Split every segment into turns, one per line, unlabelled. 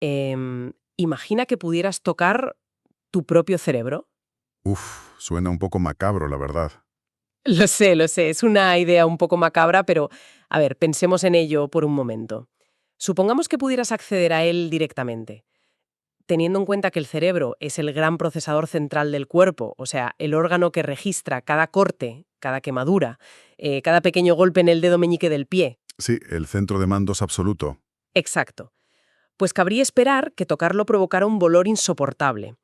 Imagina que pudieras tocar tu propio cerebro.
Uf, suena un poco macabro, la verdad.
Lo sé, es una idea un poco macabra, pero a ver, pensemos en ello por un momento. Supongamos que pudieras acceder a él directamente. Teniendo en cuenta que el cerebro es el gran procesador central del cuerpo, o sea, el órgano que registra cada corte, cada quemadura, cada pequeño golpe en el dedo meñique del pie.
Sí, el centro de mandos absoluto.
Exacto. Pues cabría esperar que tocarlo provocara un dolor insoportable.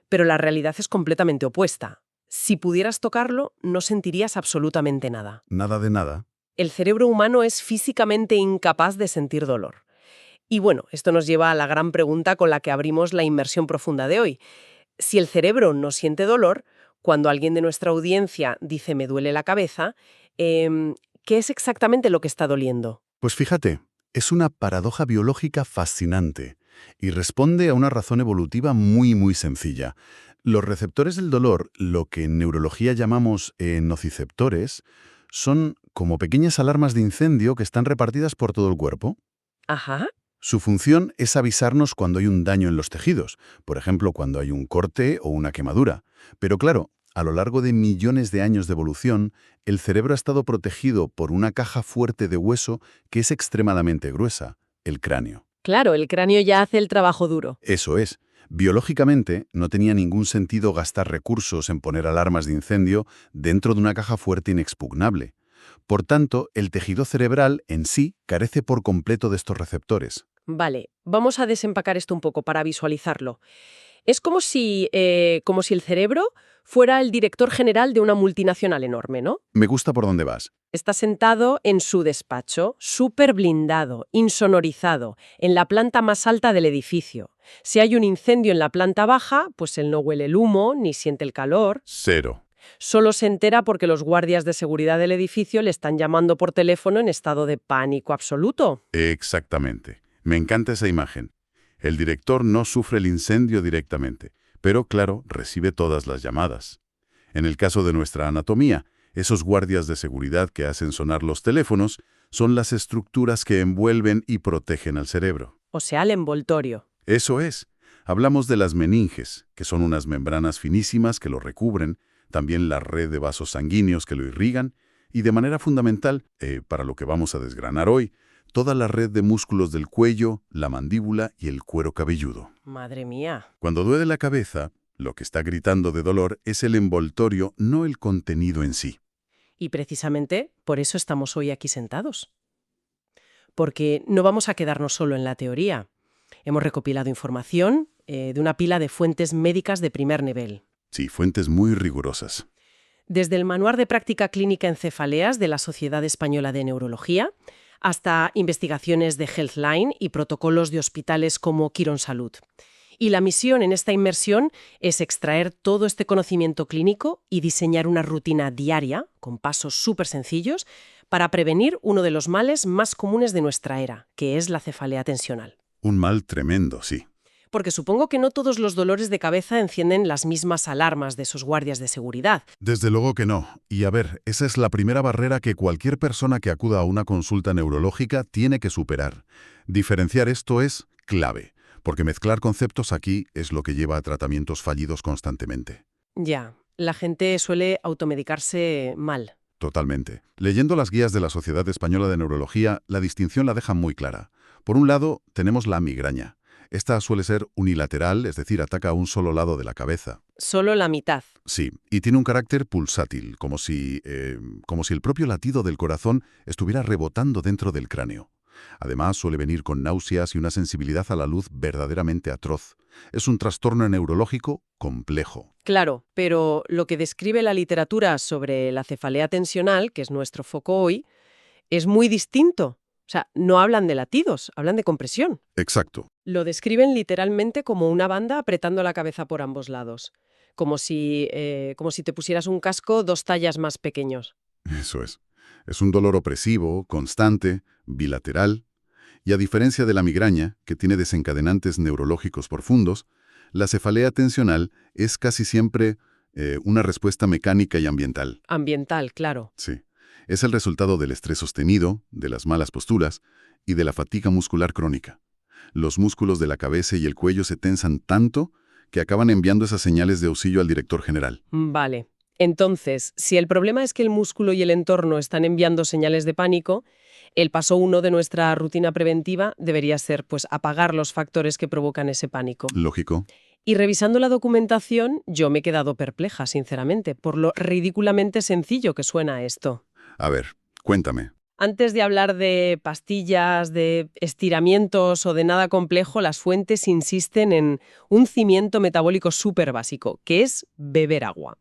Pero la realidad es completamente opuesta. Si pudieras tocarlo, no sentirías absolutamente nada.
Nada de nada.
El cerebro humano es físicamente incapaz de sentir dolor. Y bueno, esto nos lleva a la gran pregunta con la que abrimos la inmersión profunda de hoy. Si el cerebro no siente dolor, cuando alguien de nuestra audiencia dice me duele la cabeza, ¿qué es exactamente lo que está doliendo?
Pues fíjate, es una paradoja biológica fascinante y responde a una razón evolutiva muy sencilla. Los receptores del dolor, lo que en neurología llamamos nociceptores, son como pequeñas alarmas de incendio que están repartidas por todo el cuerpo.
Ajá.
Su función es avisarnos cuando hay un daño en los tejidos, por ejemplo, cuando hay un corte o una quemadura. Pero claro, a lo largo de millones de años de evolución, el cerebro ha estado protegido por una caja fuerte de hueso que es extremadamente gruesa, el cráneo.
Claro, el cráneo ya hace el trabajo duro.
Eso es. Biológicamente, no tenía ningún sentido gastar recursos en poner alarmas de incendio dentro de una caja fuerte inexpugnable. Por tanto, el tejido cerebral en sí carece por completo de estos receptores.
Vale, vamos a desempacar esto un poco para visualizarlo. Es como si el cerebro fuera el director general de una multinacional enorme, ¿no?
Me gusta por dónde vas.
Está sentado en su despacho, súper blindado, insonorizado, en la planta más alta del edificio. Si hay un incendio en la planta baja, pues él no huele el humo ni siente el calor.
Cero.
Solo se entera porque los guardias de seguridad del edificio le están llamando por teléfono en estado de pánico absoluto.
Exactamente. Me encanta esa imagen. El director no sufre el incendio directamente, pero claro, recibe todas las llamadas. En el caso de nuestra anatomía, esos guardias de seguridad que hacen sonar los teléfonos son las estructuras que envuelven y protegen al cerebro.
O sea, el envoltorio.
Eso es. Hablamos de las meninges, que son unas membranas finísimas que lo recubren, también la red de vasos sanguíneos que lo irrigan, y de manera fundamental, para lo que vamos a desgranar hoy, toda la red de músculos del cuello, la mandíbula y el cuero cabelludo.
Madre mía.
Cuando duele la cabeza, lo que está gritando de dolor es el envoltorio, no el contenido en sí.
Y precisamente por eso estamos hoy aquí sentados. Porque no vamos a quedarnos solo en la teoría. Hemos recopilado información de una pila de fuentes médicas de primer nivel.
Sí, fuentes muy rigurosas.
Desde el Manual de Práctica Clínica en Cefaleas de la Sociedad Española de Neurología hasta investigaciones de Healthline y protocolos de hospitales como Quirónsalud. Y la misión en esta inmersión es extraer todo este conocimiento clínico y diseñar una rutina diaria, con pasos súper sencillos, para prevenir uno de los males más comunes de nuestra era, que es la cefalea tensional.
Un mal tremendo, sí.
Porque supongo que no todos los dolores de cabeza encienden las mismas alarmas de esos guardias de seguridad.
Desde luego que no. Y a ver, esa es la primera barrera que cualquier persona que acuda a una consulta neurológica tiene que superar. Diferenciar esto es clave, porque mezclar conceptos aquí es lo que lleva a tratamientos fallidos constantemente.
Ya, la gente suele automedicarse mal.
Totalmente. Leyendo las guías de la Sociedad Española de Neurología, la distinción la dejan muy clara. Por un lado, tenemos la migraña. Esta suele ser unilateral, es decir, ataca a un solo lado de la cabeza.
Solo la mitad.
Sí, y tiene un carácter pulsátil, como si el propio latido del corazón estuviera rebotando dentro del cráneo. Además, suele venir con náuseas y una sensibilidad a la luz verdaderamente atroz. Es un trastorno neurológico complejo.
Claro, pero lo que describe la literatura sobre la cefalea tensional, que es nuestro foco hoy, es muy distinto. O sea, no hablan de latidos, hablan de compresión.
Exacto.
Lo describen literalmente como una banda apretando la cabeza por ambos lados, como si te pusieras un casco 2 tallas más pequeños.
Eso es. Es un dolor opresivo, constante, bilateral. Y a diferencia de la migraña, que tiene desencadenantes neurológicos profundos, la cefalea tensional es casi siempre una respuesta mecánica y ambiental.
Ambiental, claro.
Sí. Es el resultado del estrés sostenido, de las malas posturas y de la fatiga muscular crónica. Los músculos de la cabeza y el cuello se tensan tanto que acaban enviando esas señales de auxilio al director general.
Vale. Entonces, si el problema es que el músculo y el entorno están enviando señales de pánico, el paso 1 de nuestra rutina preventiva debería ser, pues, apagar los factores que provocan ese pánico.
Lógico.
Y revisando la documentación, yo me he quedado perpleja, sinceramente, por lo ridículamente sencillo que suena esto.
A ver, cuéntame.
Antes de hablar de pastillas, de estiramientos o de nada complejo, las fuentes insisten en un cimiento metabólico súper básico, que es beber agua.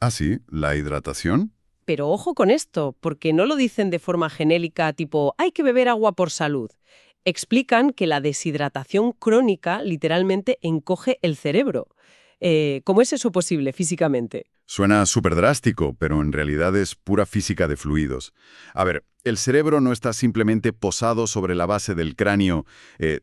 Ah, sí, la hidratación.
Pero ojo con esto, porque no lo dicen de forma genérica tipo «hay que beber agua por salud». Explican que la deshidratación crónica literalmente encoge el cerebro. ¿Cómo es eso posible físicamente?
Suena súper drástico, pero en realidad es pura física de fluidos. A ver, el cerebro no está simplemente posado sobre la base del cráneo,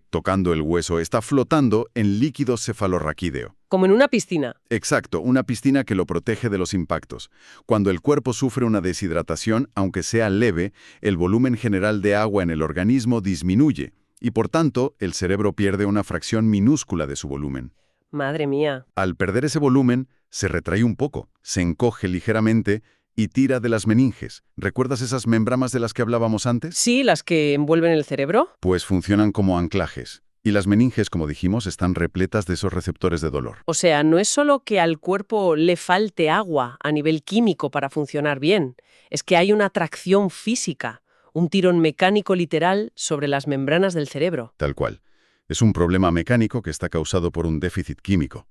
tocando el hueso, está flotando en líquido cefalorraquídeo.
Como en una piscina.
Exacto, una piscina que lo protege de los impactos. Cuando el cuerpo sufre una deshidratación, aunque sea leve, el volumen general de agua en el organismo disminuye, y por tanto, el cerebro pierde una fracción minúscula de su volumen.
Madre mía.
Al perder ese volumen, se retrae un poco, se encoge ligeramente y tira de las meninges. ¿Recuerdas esas membranas de las que hablábamos antes?
Sí, las que envuelven el cerebro.
Pues funcionan como anclajes. Y las meninges, como dijimos, están repletas de esos receptores de dolor.
O sea, no es solo que al cuerpo le falte agua a nivel químico para funcionar bien, es que hay una atracción física, un tirón mecánico literal sobre las membranas del cerebro.
Tal cual. Es un problema mecánico que está causado por un déficit químico.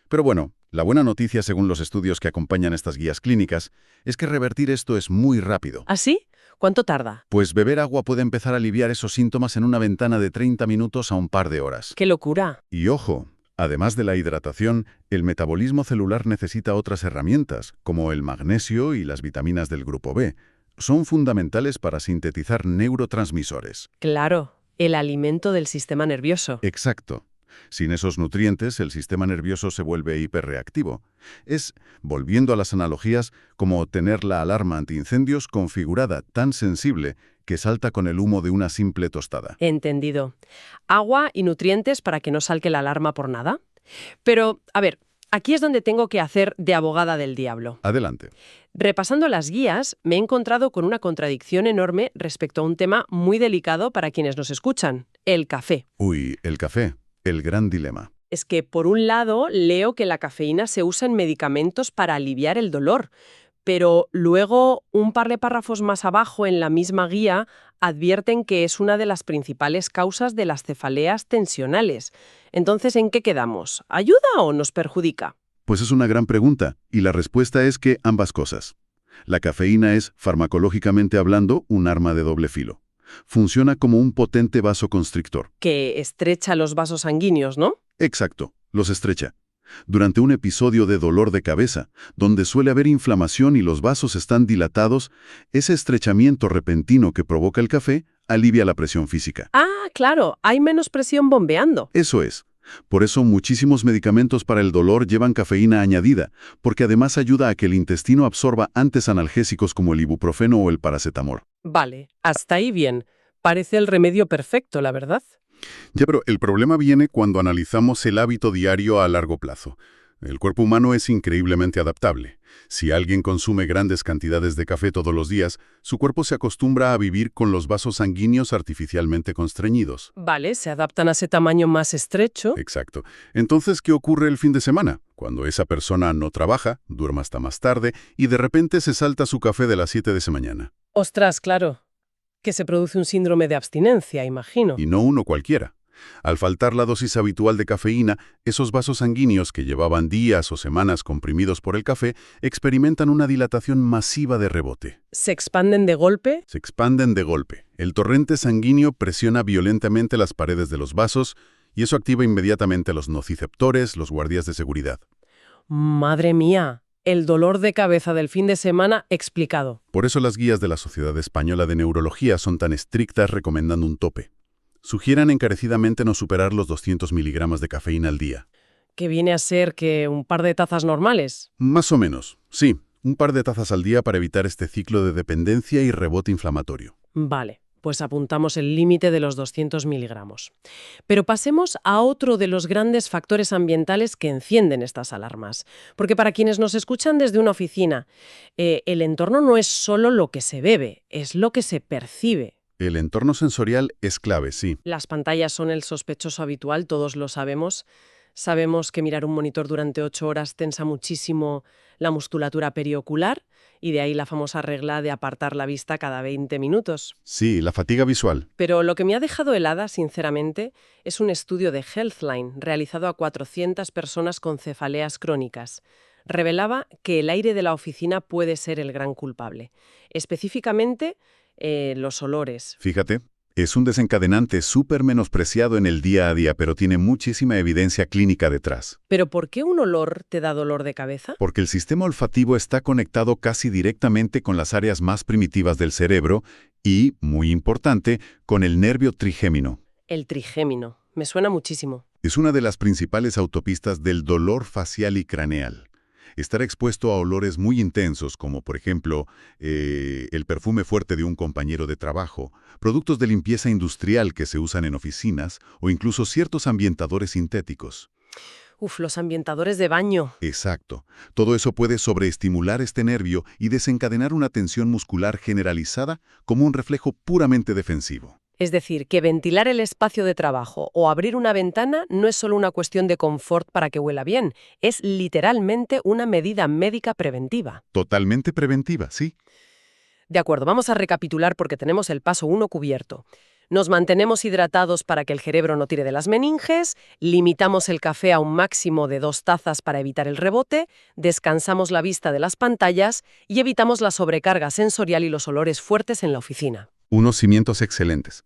Pero bueno, la buena noticia, según los estudios que acompañan estas guías clínicas, es que revertir esto es muy rápido.
¿Ah, sí? ¿Cuánto tarda?
Pues beber agua puede empezar a aliviar esos síntomas en una ventana de 30 minutos a un par de horas.
¡Qué locura!
Y ojo, además de la hidratación, el metabolismo celular necesita otras herramientas, como el magnesio y las vitaminas del grupo B. Son fundamentales para sintetizar neurotransmisores.
Claro, el alimento del sistema nervioso.
Exacto. Sin esos nutrientes, el sistema nervioso se vuelve hiperreactivo. Es, volviendo a las analogías, como tener la alarma antiincendios configurada tan sensible que salta con el humo de una simple tostada.
Entendido. Agua y nutrientes para que no salque la alarma por nada. Pero, a ver, aquí es donde tengo que hacer de abogada del diablo.
Adelante.
Repasando las guías, me he encontrado con una contradicción enorme respecto a un tema muy delicado para quienes nos escuchan, el café.
Uy, el café. El gran dilema.
Es que, por un lado, leo que la cafeína se usa en medicamentos para aliviar el dolor, pero luego, un par de párrafos más abajo en la misma guía, advierten que es una de las principales causas de las cefaleas tensionales. Entonces, ¿en qué quedamos? ¿Ayuda o nos perjudica?
Pues es una gran pregunta, y la respuesta es que ambas cosas. La cafeína es, farmacológicamente hablando, un arma de doble filo. Funciona como un potente vasoconstrictor.
Que estrecha los vasos sanguíneos, ¿no?
Exacto, los estrecha. Durante un episodio de dolor de cabeza, donde suele haber inflamación y los vasos están dilatados, ese estrechamiento repentino que provoca el café alivia la presión física.
Ah, claro, hay menos presión bombeando.
Eso es. Por eso muchísimos medicamentos para el dolor llevan cafeína añadida, porque además ayuda a que el intestino absorba antes analgésicos como el ibuprofeno o el paracetamol.
Vale, hasta ahí bien. Parece el remedio perfecto, la verdad.
Ya, pero el problema viene cuando analizamos el hábito diario a largo plazo. El cuerpo humano es increíblemente adaptable. Si alguien consume grandes cantidades de café todos los días, su cuerpo se acostumbra a vivir con los vasos sanguíneos artificialmente constreñidos.
Vale, se adaptan a ese tamaño más estrecho.
Exacto. Entonces, ¿qué ocurre el fin de semana? Cuando esa persona no trabaja, duerme hasta más tarde y de repente se salta su café de las 7 de esa mañana.
Ostras, claro. Que se produce un síndrome de abstinencia, imagino.
Y no uno cualquiera. Al faltar la dosis habitual de cafeína, esos vasos sanguíneos que llevaban días o semanas comprimidos por el café experimentan una dilatación masiva de rebote.
¿Se expanden de golpe?
Se expanden de golpe. El torrente sanguíneo presiona violentamente las paredes de los vasos y eso activa inmediatamente los nociceptores, los guardias de seguridad.
Madre mía. El dolor de cabeza del fin de semana explicado.
Por eso las guías de la Sociedad Española de Neurología son tan estrictas recomendando un tope. Sugieran encarecidamente no superar los 200 miligramos de cafeína al día.
¿Que viene a ser que un par de tazas normales?
Más o menos, sí. Un par de tazas al día para evitar este ciclo de dependencia y rebote inflamatorio.
Vale. Pues apuntamos el límite de los 200 miligramos. Pero pasemos a otro de los grandes factores ambientales que encienden estas alarmas. Porque para quienes nos escuchan desde una oficina, el entorno no es solo lo que se bebe, es lo que se percibe.
El entorno sensorial es clave, sí.
Las pantallas son el sospechoso habitual, todos lo sabemos. Sabemos que mirar un monitor durante 8 horas tensa muchísimo la musculatura periocular y de ahí la famosa regla de apartar la vista cada 20 minutos.
Sí, la fatiga visual.
Pero lo que me ha dejado helada, sinceramente, es un estudio de Healthline realizado a 400 personas con cefaleas crónicas. Revelaba que el aire de la oficina puede ser el gran culpable. Específicamente, los olores.
Fíjate, es un desencadenante súper menospreciado en el día a día, pero tiene muchísima evidencia clínica detrás.
¿Pero por qué un olor te da dolor de cabeza?
Porque el sistema olfativo está conectado casi directamente con las áreas más primitivas del cerebro y, muy importante, con el nervio trigémino.
El trigémino. Me suena muchísimo.
Es una de las principales autopistas del dolor facial y craneal. Estar expuesto a olores muy intensos, como por ejemplo el perfume fuerte de un compañero de trabajo, productos de limpieza industrial que se usan en oficinas o incluso ciertos ambientadores sintéticos.
Uf, los ambientadores de baño.
Exacto. Todo eso puede sobreestimular este nervio y desencadenar una tensión muscular generalizada como un reflejo puramente defensivo.
Es decir, que ventilar el espacio de trabajo o abrir una ventana no es solo una cuestión de confort para que huela bien, es literalmente una medida médica preventiva.
Totalmente preventiva, sí.
De acuerdo, vamos a recapitular porque tenemos el paso 1 cubierto. Nos mantenemos hidratados para que el cerebro no tire de las meninges, limitamos el café a un máximo de 2 tazas para evitar el rebote, descansamos la vista de las pantallas y evitamos la sobrecarga sensorial y los olores fuertes en la oficina.
Unos cimientos excelentes.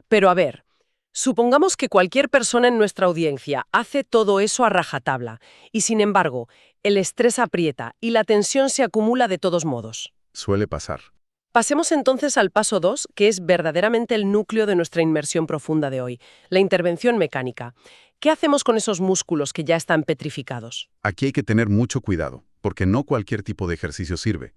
Pero a ver, supongamos que cualquier persona en nuestra audiencia hace todo eso a rajatabla y, sin embargo, el estrés aprieta y la tensión se acumula de todos modos.
Suele pasar.
Pasemos entonces al paso 2, que es verdaderamente el núcleo de nuestra inmersión profunda de hoy, la intervención mecánica. ¿Qué hacemos con esos músculos que ya están petrificados?
Aquí hay que tener mucho cuidado, porque no cualquier tipo de ejercicio sirve.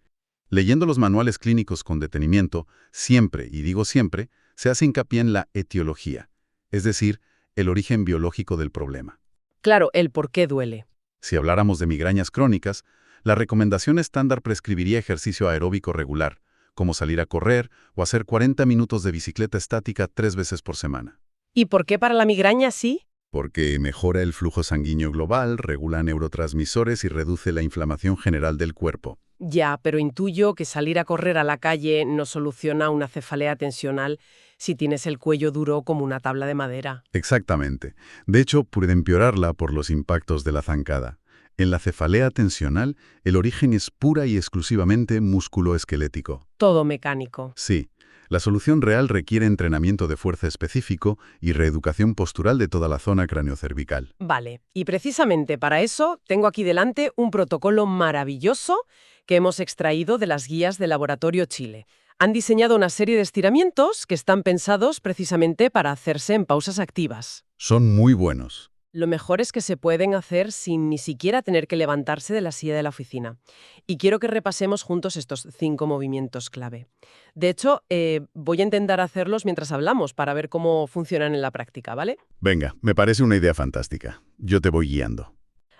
Leyendo los manuales clínicos con detenimiento, siempre, y digo siempre, se hace hincapié en la etiología, es decir, el origen biológico del problema.
Claro, el por qué duele.
Si habláramos de migrañas crónicas, la recomendación estándar prescribiría ejercicio aeróbico regular, como salir a correr o hacer 40 minutos de bicicleta estática 3 veces por semana.
¿Y por qué para la migraña sí?
Porque mejora el flujo sanguíneo global, regula neurotransmisores y reduce la inflamación general del cuerpo.
Ya, pero intuyo que salir a correr a la calle no soluciona una cefalea tensional si tienes el cuello duro como una tabla de madera.
Exactamente. De hecho, puede empeorarla por los impactos de la zancada. En la cefalea tensional, el origen es pura y exclusivamente musculoesquelético.
Todo mecánico.
Sí, la solución real requiere entrenamiento de fuerza específico y reeducación postural de toda la zona craneocervical.
Vale, y precisamente para eso tengo aquí delante un protocolo maravilloso que hemos extraído de las guías de Laboratorio Chile. Han diseñado una serie de estiramientos que están pensados precisamente para hacerse en pausas activas.
Son muy buenos.
Lo mejor es que se pueden hacer sin ni siquiera tener que levantarse de la silla de la oficina. Y quiero que repasemos juntos estos 5 movimientos clave. De hecho, voy a intentar hacerlos mientras hablamos para ver cómo funcionan en la práctica, ¿vale?
Venga, me parece una idea fantástica. Yo te voy guiando.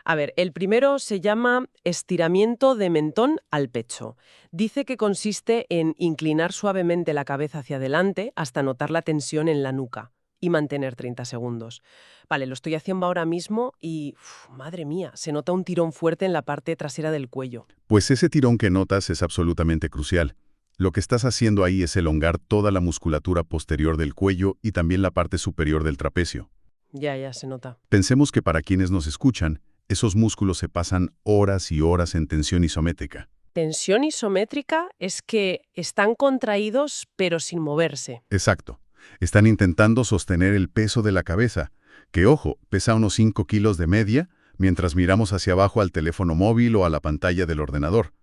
A ver, el primero se llama estiramiento de mentón al pecho. Dice que consiste en inclinar suavemente la cabeza hacia adelante hasta notar la tensión en la nuca y mantener 30 segundos. Vale, lo estoy haciendo ahora mismo y, madre mía, se nota un tirón fuerte en la parte trasera del cuello.
Pues ese tirón que notas es absolutamente crucial. Lo que estás haciendo ahí es elongar toda la musculatura posterior del cuello y también la parte superior del trapecio.
Ya, se nota.
Pensemos que para quienes nos escuchan, esos músculos se pasan horas y horas en tensión isométrica.
Tensión isométrica es que están contraídos pero sin moverse.
Exacto. Están intentando sostener el peso de la cabeza, que, ojo, pesa unos 5 kilos de media, mientras miramos hacia abajo al teléfono móvil o a la pantalla del ordenador.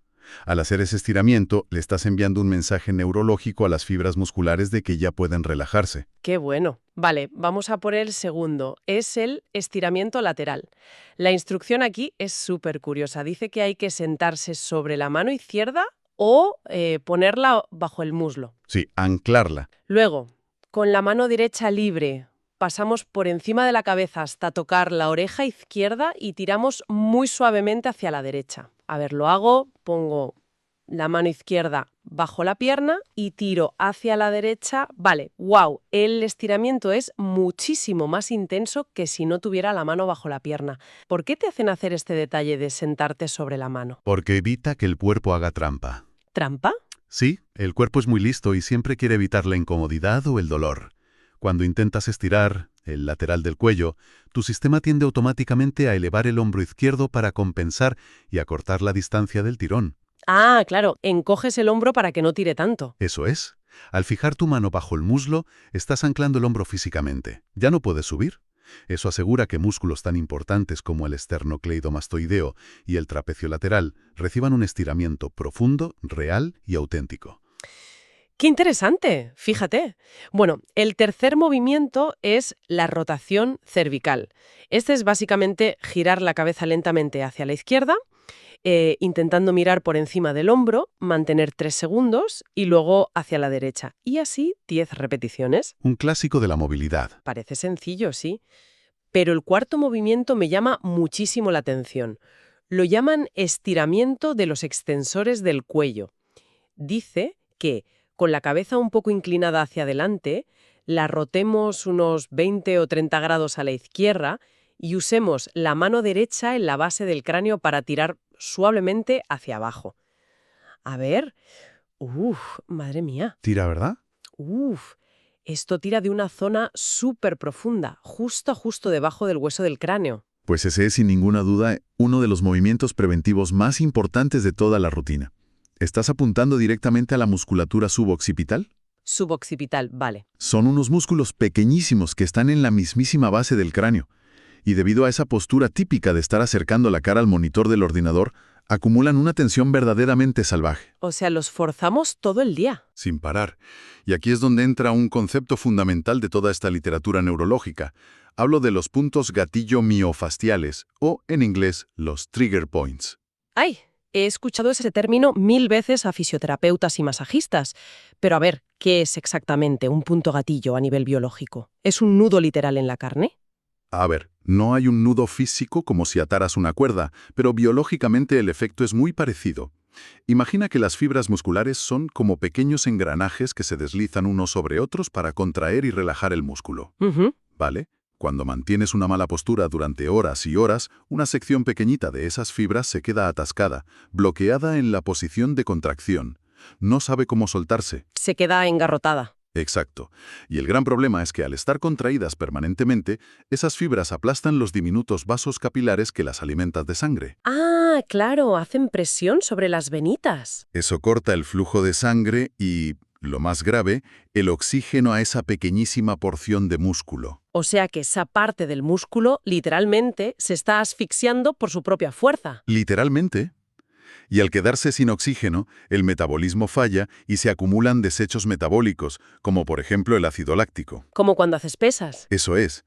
Al hacer ese estiramiento, le estás enviando un mensaje neurológico a las fibras musculares de que ya pueden relajarse.
¡Qué bueno! Vale, vamos a por el segundo. Es el estiramiento lateral. La instrucción aquí es súper curiosa. Dice que hay que sentarse sobre la mano izquierda o ponerla bajo el muslo.
Sí, anclarla.
Luego, con la mano derecha libre, pasamos por encima de la cabeza hasta tocar la oreja izquierda y tiramos muy suavemente hacia la derecha. A ver, lo hago, pongo la mano izquierda bajo la pierna y tiro hacia la derecha. Vale, wow, el estiramiento es muchísimo más intenso que si no tuviera la mano bajo la pierna. ¿Por qué te hacen hacer este detalle de sentarte sobre la mano?
Porque evita que el cuerpo haga trampa.
¿Trampa?
Sí, el cuerpo es muy listo y siempre quiere evitar la incomodidad o el dolor. Cuando intentas estirar el lateral del cuello, tu sistema tiende automáticamente a elevar el hombro izquierdo para compensar y acortar la distancia del tirón.
Ah, claro, encoges el hombro para que no tire tanto.
Eso es. Al fijar tu mano bajo el muslo, estás anclando el hombro físicamente. Ya no puedes subir. Eso asegura que músculos tan importantes como el esternocleidomastoideo y el trapecio lateral reciban un estiramiento profundo, real y auténtico.
¡Qué interesante! Fíjate. Bueno, el tercer movimiento es la rotación cervical. Este es básicamente girar la cabeza lentamente hacia la izquierda, intentando mirar por encima del hombro, mantener 3 segundos y luego hacia la derecha. Y así 10 repeticiones.
Un clásico de la movilidad.
Parece sencillo, sí. Pero el cuarto movimiento me llama muchísimo la atención. Lo llaman estiramiento de los extensores del cuello. Dice que con la cabeza un poco inclinada hacia adelante, la rotemos unos 20 o 30 grados a la izquierda y usemos la mano derecha en la base del cráneo para tirar suavemente hacia abajo. A ver. Madre mía.
Tira, ¿verdad?
Esto tira de una zona súper profunda, justo debajo del hueso del cráneo.
Pues ese es sin ninguna duda uno de los movimientos preventivos más importantes de toda la rutina. ¿Estás apuntando directamente a la musculatura suboccipital?
Suboccipital, vale.
Son unos músculos pequeñísimos que están en la mismísima base del cráneo. Y debido a esa postura típica de estar acercando la cara al monitor del ordenador, acumulan una tensión verdaderamente salvaje.
O sea, los forzamos todo el día.
Sin parar. Y aquí es donde entra un concepto fundamental de toda esta literatura neurológica. Hablo de los puntos gatillo miofasciales, o en inglés, los trigger points.
¡Ay! He escuchado ese término 1000 veces a fisioterapeutas y masajistas. Pero a ver, ¿qué es exactamente un punto gatillo a nivel biológico? ¿Es un nudo literal en la carne?
A ver, no hay un nudo físico como si ataras una cuerda, pero biológicamente el efecto es muy parecido. Imagina que las fibras musculares son como pequeños engranajes que se deslizan unos sobre otros para contraer y relajar el músculo. ¿Vale? Cuando mantienes una mala postura durante horas y horas, una sección pequeñita de esas fibras se queda atascada, bloqueada en la posición de contracción. No sabe cómo soltarse.
Se queda engarrotada.
Exacto. Y el gran problema es que al estar contraídas permanentemente, esas fibras aplastan los diminutos vasos capilares que las alimentan de sangre.
Ah, claro, hacen presión sobre las venitas.
Eso corta el flujo de sangre y, lo más grave, el oxígeno a esa pequeñísima porción de músculo.
O sea que esa parte del músculo, literalmente, se está asfixiando por su propia fuerza.
Literalmente. Y al quedarse sin oxígeno, el metabolismo falla y se acumulan desechos metabólicos, como por ejemplo el ácido láctico.
Como cuando haces pesas.
Eso es.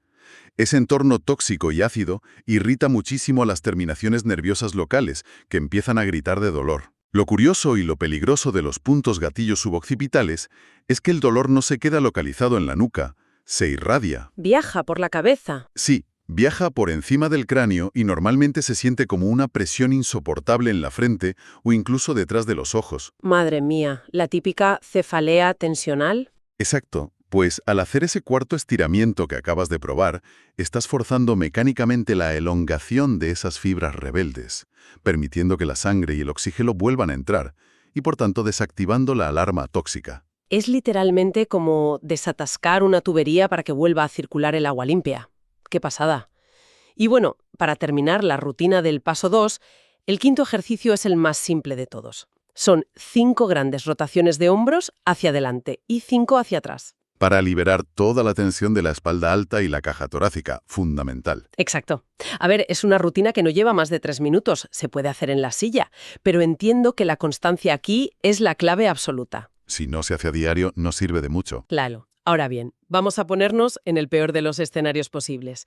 Ese entorno tóxico y ácido irrita muchísimo a las terminaciones nerviosas locales, que empiezan a gritar de dolor. Lo curioso y lo peligroso de los puntos gatillos suboccipitales es que el dolor no se queda localizado en la nuca, se irradia.
Viaja por la cabeza.
Sí, viaja por encima del cráneo y normalmente se siente como una presión insoportable en la frente o incluso detrás de los ojos.
Madre mía, la típica cefalea tensional.
Exacto, pues al hacer ese cuarto estiramiento que acabas de probar, estás forzando mecánicamente la elongación de esas fibras rebeldes, permitiendo que la sangre y el oxígeno vuelvan a entrar, y por tanto desactivando la alarma tóxica.
Es literalmente como desatascar una tubería para que vuelva a circular el agua limpia. ¡Qué pasada! Y bueno, para terminar la rutina del paso 2, el quinto ejercicio es el más simple de todos. Son 5 grandes rotaciones de hombros hacia adelante y 5 hacia atrás.
Para liberar toda la tensión de la espalda alta y la caja torácica, fundamental.
Exacto. A ver, es una rutina que no lleva más de 3 minutos, se puede hacer en la silla, pero entiendo que la constancia aquí es la clave absoluta.
Si no se hace a diario, no sirve de mucho.
Claro. Ahora bien, vamos a ponernos en el peor de los escenarios posibles.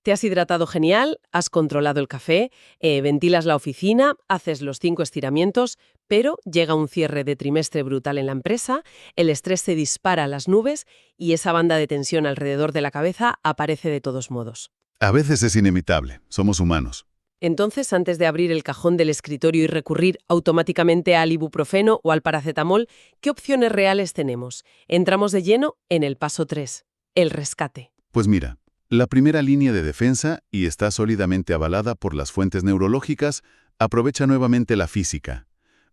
Te has hidratado genial, has controlado el café, ventilas la oficina, haces los 5 estiramientos, pero llega un cierre de trimestre brutal en la empresa, el estrés se dispara a las nubes y esa banda de tensión alrededor de la cabeza aparece de todos modos.
A veces es inevitable, somos humanos.
Entonces, antes de abrir el cajón del escritorio y recurrir automáticamente al ibuprofeno o al paracetamol, ¿qué opciones reales tenemos? Entramos de lleno en el paso 3, el rescate.
Pues mira, la primera línea de defensa, y está sólidamente avalada por las fuentes neurológicas, aprovecha nuevamente la física.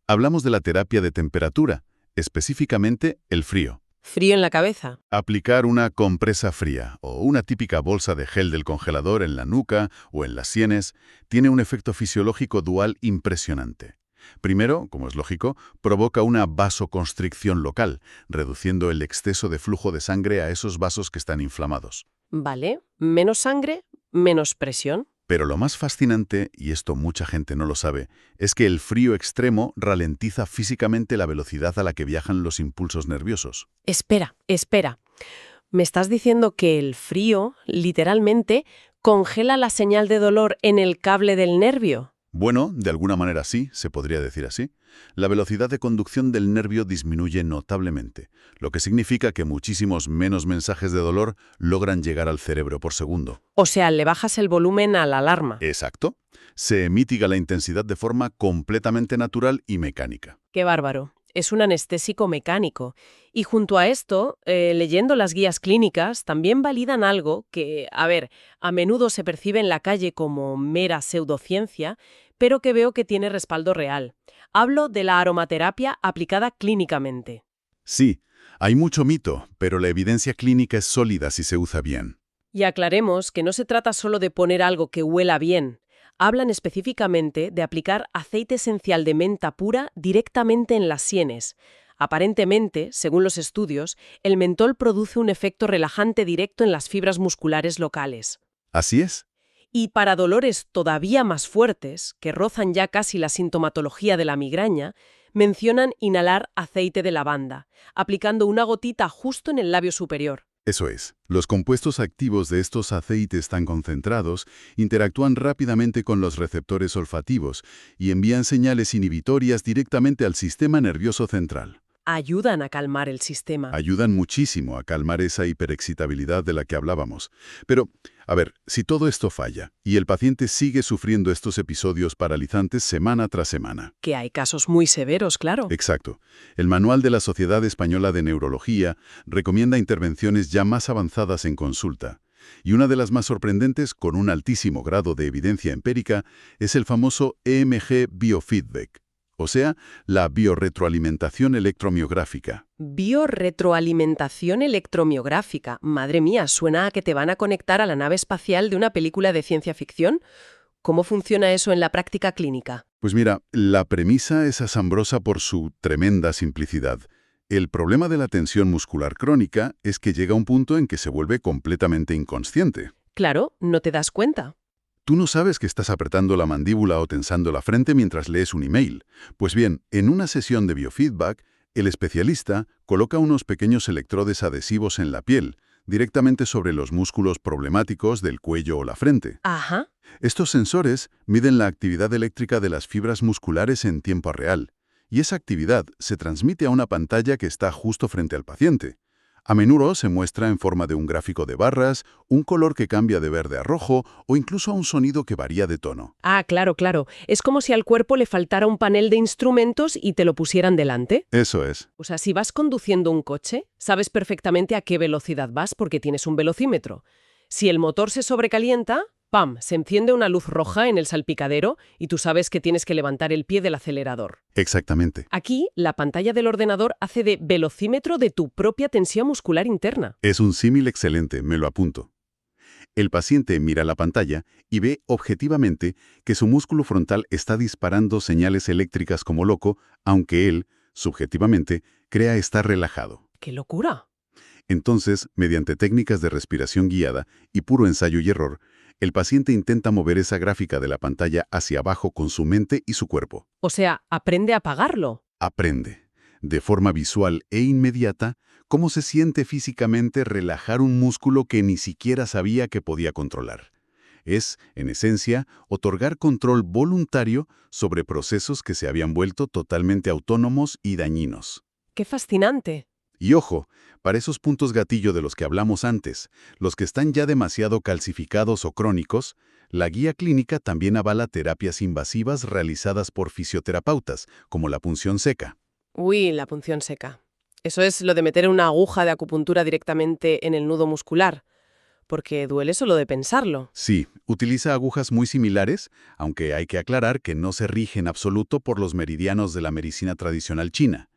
Hablamos de la terapia de temperatura, específicamente el frío.
Frío en la cabeza.
Aplicar una compresa fría o una típica bolsa de gel del congelador en la nuca o en las sienes tiene un efecto fisiológico dual impresionante. Primero, como es lógico, provoca una vasoconstricción local, reduciendo el exceso de flujo de sangre a esos vasos que están inflamados.
Vale, menos sangre, menos presión.
Pero lo más fascinante, y esto mucha gente no lo sabe, es que el frío extremo ralentiza físicamente la velocidad a la que viajan los impulsos nerviosos.
Espera. ¿Me estás diciendo que el frío, literalmente, congela la señal de dolor en el cable del nervio?
Bueno, de alguna manera sí, se podría decir así. La velocidad de conducción del nervio disminuye notablemente, lo que significa que muchísimos menos mensajes de dolor logran llegar al cerebro por segundo.
O sea, le bajas el volumen a la alarma.
Exacto. Se mitiga la intensidad de forma completamente natural y mecánica.
¡Qué bárbaro! Es un anestésico mecánico. Y junto a esto, leyendo las guías clínicas, también validan algo que, a menudo se percibe en la calle como mera pseudociencia, pero que veo que tiene respaldo real. Hablo de la aromaterapia aplicada clínicamente.
Sí, hay mucho mito, pero la evidencia clínica es sólida si se usa bien.
Y aclaremos que no se trata solo de poner algo que huela bien. Hablan específicamente de aplicar aceite esencial de menta pura directamente en las sienes. Aparentemente, según los estudios, el mentol produce un efecto relajante directo en las fibras musculares locales.
¿Así es?
Y para dolores todavía más fuertes, que rozan ya casi la sintomatología de la migraña, mencionan inhalar aceite de lavanda, aplicando una gotita justo en el labio superior.
Eso es. Los compuestos activos de estos aceites tan concentrados interactúan rápidamente con los receptores olfativos y envían señales inhibitorias directamente al sistema nervioso central.
Ayudan a calmar el sistema.
Ayudan muchísimo a calmar esa hiperexcitabilidad de la que hablábamos. Pero, si todo esto falla y el paciente sigue sufriendo estos episodios paralizantes semana tras semana.
Que hay casos muy severos, claro.
Exacto. El Manual de la Sociedad Española de Neurología recomienda intervenciones ya más avanzadas en consulta. Y una de las más sorprendentes, con un altísimo grado de evidencia empírica, es el famoso EMG Biofeedback. O sea, la biorretroalimentación electromiográfica.
Biorretroalimentación electromiográfica. Madre mía, suena a que te van a conectar a la nave espacial de una película de ciencia ficción. ¿Cómo funciona eso en la práctica clínica?
Pues mira, la premisa es asombrosa por su tremenda simplicidad. El problema de la tensión muscular crónica es que llega un punto en que se vuelve completamente inconsciente.
Claro, no te das cuenta.
Tú no sabes que estás apretando la mandíbula o tensando la frente mientras lees un email. Pues bien, en una sesión de biofeedback, el especialista coloca unos pequeños electrodes adhesivos en la piel, directamente sobre los músculos problemáticos del cuello o la frente.
Ajá.
Estos sensores miden la actividad eléctrica de las fibras musculares en tiempo real, y esa actividad se transmite a una pantalla que está justo frente al paciente. A menudo se muestra en forma de un gráfico de barras, un color que cambia de verde a rojo o incluso un sonido que varía de tono.
Ah, claro. Es como si al cuerpo le faltara un panel de instrumentos y te lo pusieran delante.
Eso es.
O sea, si vas conduciendo un coche, sabes perfectamente a qué velocidad vas porque tienes un velocímetro. Si el motor se sobrecalienta, ¡pam!, se enciende una luz roja en el salpicadero y tú sabes que tienes que levantar el pie del acelerador.
Exactamente.
Aquí, la pantalla del ordenador hace de velocímetro de tu propia tensión muscular interna.
Es un símil excelente, me lo apunto. El paciente mira la pantalla y ve objetivamente que su músculo frontal está disparando señales eléctricas como loco, aunque él, subjetivamente, crea estar relajado.
¡Qué locura!
Entonces, mediante técnicas de respiración guiada y puro ensayo y error, el paciente intenta mover esa gráfica de la pantalla hacia abajo con su mente y su cuerpo.
O sea, aprende a apagarlo.
Aprende, de forma visual e inmediata, cómo se siente físicamente relajar un músculo que ni siquiera sabía que podía controlar. Es, en esencia, otorgar control voluntario sobre procesos que se habían vuelto totalmente autónomos y dañinos.
¡Qué fascinante!
Y ojo, para esos puntos gatillo de los que hablamos antes, los que están ya demasiado calcificados o crónicos, la guía clínica también avala terapias invasivas realizadas por fisioterapeutas, como la punción seca.
Uy, la punción seca. Eso es lo de meter una aguja de acupuntura directamente en el nudo muscular, porque duele solo de pensarlo.
Sí, utiliza agujas muy similares, aunque hay que aclarar que no se rige en absoluto por los meridianos de la medicina tradicional china.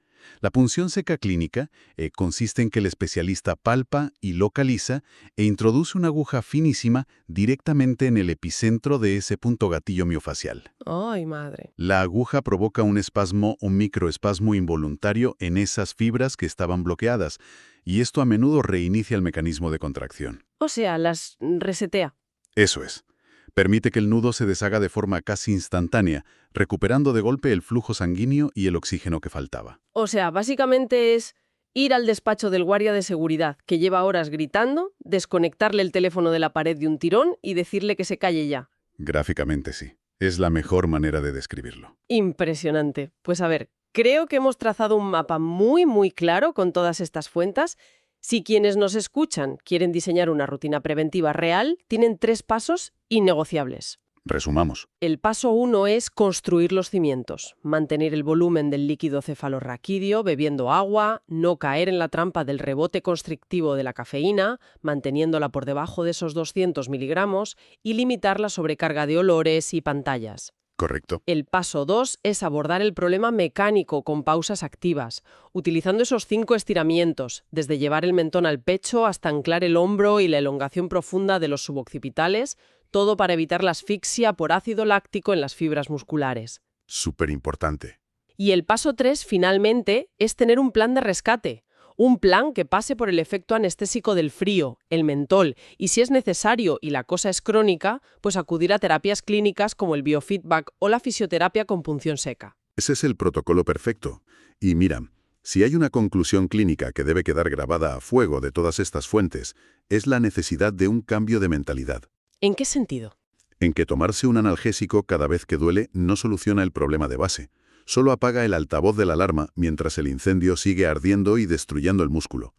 La punción seca clínica consiste en que el especialista palpa y localiza e introduce una aguja finísima directamente en el epicentro de ese punto gatillo miofacial.
¡Ay, madre!
La aguja provoca un espasmo o microespasmo involuntario en esas fibras que estaban bloqueadas, y esto a menudo reinicia el mecanismo de contracción.
O sea, las resetea.
Eso es. Permite que el nudo se deshaga de forma casi instantánea, recuperando de golpe el flujo sanguíneo y el oxígeno que faltaba.
O sea, básicamente es ir al despacho del guardia de seguridad, que lleva horas gritando, desconectarle el teléfono de la pared de un tirón y decirle que se calle ya.
Gráficamente sí. Es la mejor manera de describirlo.
Impresionante. Pues a ver, creo que hemos trazado un mapa muy claro con todas estas fuentes. Si quienes nos escuchan quieren diseñar una rutina preventiva real, tienen 3 pasos innegociables.
Resumamos.
El paso 1 es construir los cimientos, mantener el volumen del líquido cefalorraquídeo bebiendo agua, no caer en la trampa del rebote constrictivo de la cafeína, manteniéndola por debajo de esos 200 miligramos y limitar la sobrecarga de olores y pantallas.
Correcto.
El paso 2 es abordar el problema mecánico con pausas activas, utilizando esos 5 estiramientos, desde llevar el mentón al pecho hasta anclar el hombro y la elongación profunda de los suboccipitales, todo para evitar la asfixia por ácido láctico en las fibras musculares.
Súper importante.
Y el paso 3, finalmente, es tener un plan de rescate. Un plan que pase por el efecto anestésico del frío, el mentol, y si es necesario y la cosa es crónica, pues acudir a terapias clínicas como el biofeedback o la fisioterapia con punción seca.
Ese es el protocolo perfecto. Y mira, si hay una conclusión clínica que debe quedar grabada a fuego de todas estas fuentes, es la necesidad de un cambio de mentalidad.
¿En qué sentido?
En que tomarse un analgésico cada vez que duele no soluciona el problema de base. Solo apaga el altavoz de la alarma mientras el incendio sigue ardiendo y destruyendo el músculo.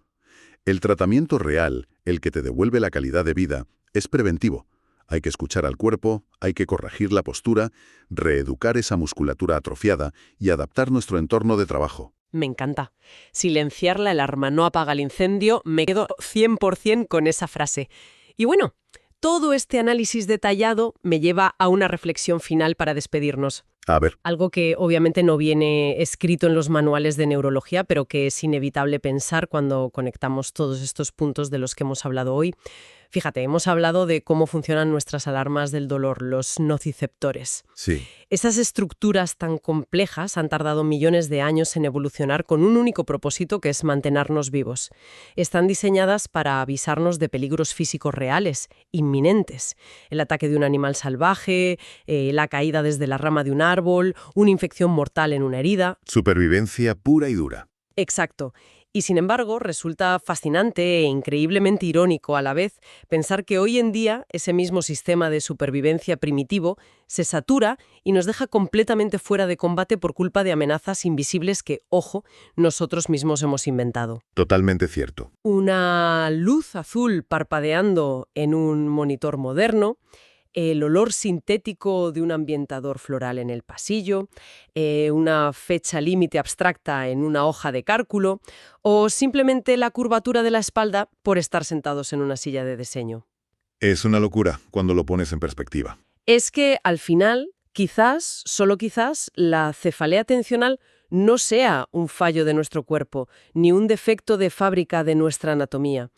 El tratamiento real, el que te devuelve la calidad de vida, es preventivo. Hay que escuchar al cuerpo, hay que corregir la postura, reeducar esa musculatura atrofiada y adaptar nuestro entorno de trabajo.
Me encanta. Silenciar la alarma no apaga el incendio, me quedo 100% con esa frase. Y bueno, todo este análisis detallado me lleva a una reflexión final para despedirnos.
A ver.
Algo que obviamente no viene escrito en los manuales de neurología, pero que es inevitable pensar cuando conectamos todos estos puntos de los que hemos hablado hoy. Fíjate, hemos hablado de cómo funcionan nuestras alarmas del dolor, los nociceptores.
Sí.
Esas estructuras tan complejas han tardado millones de años en evolucionar con un único propósito, que es mantenernos vivos. Están diseñadas para avisarnos de peligros físicos reales, inminentes. El ataque de un animal salvaje, la caída desde la rama de un árbol, una infección mortal en una herida.
Supervivencia pura y dura.
Exacto. Y sin embargo, resulta fascinante e increíblemente irónico a la vez pensar que hoy en día ese mismo sistema de supervivencia primitivo se satura y nos deja completamente fuera de combate por culpa de amenazas invisibles que, ojo, nosotros mismos hemos inventado.
Totalmente cierto.
Una luz azul parpadeando en un monitor moderno, el olor sintético de un ambientador floral en el pasillo, una fecha límite abstracta en una hoja de cálculo o simplemente la curvatura de la espalda por estar sentados en una silla de diseño.
Es una locura cuando lo pones en perspectiva.
Es que al final, quizás, solo quizás, la cefalea tensional no sea un fallo de nuestro cuerpo, ni un defecto de fábrica de nuestra anatomía.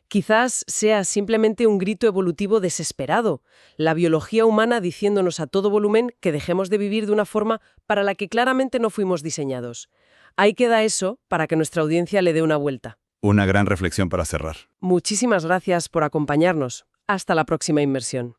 Quizás sea simplemente un grito evolutivo desesperado, la biología humana diciéndonos a todo volumen que dejemos de vivir de una forma para la que claramente no fuimos diseñados. Ahí queda eso para que nuestra audiencia le dé una vuelta.
Una gran reflexión para cerrar.
Muchísimas gracias por acompañarnos. Hasta la próxima inmersión.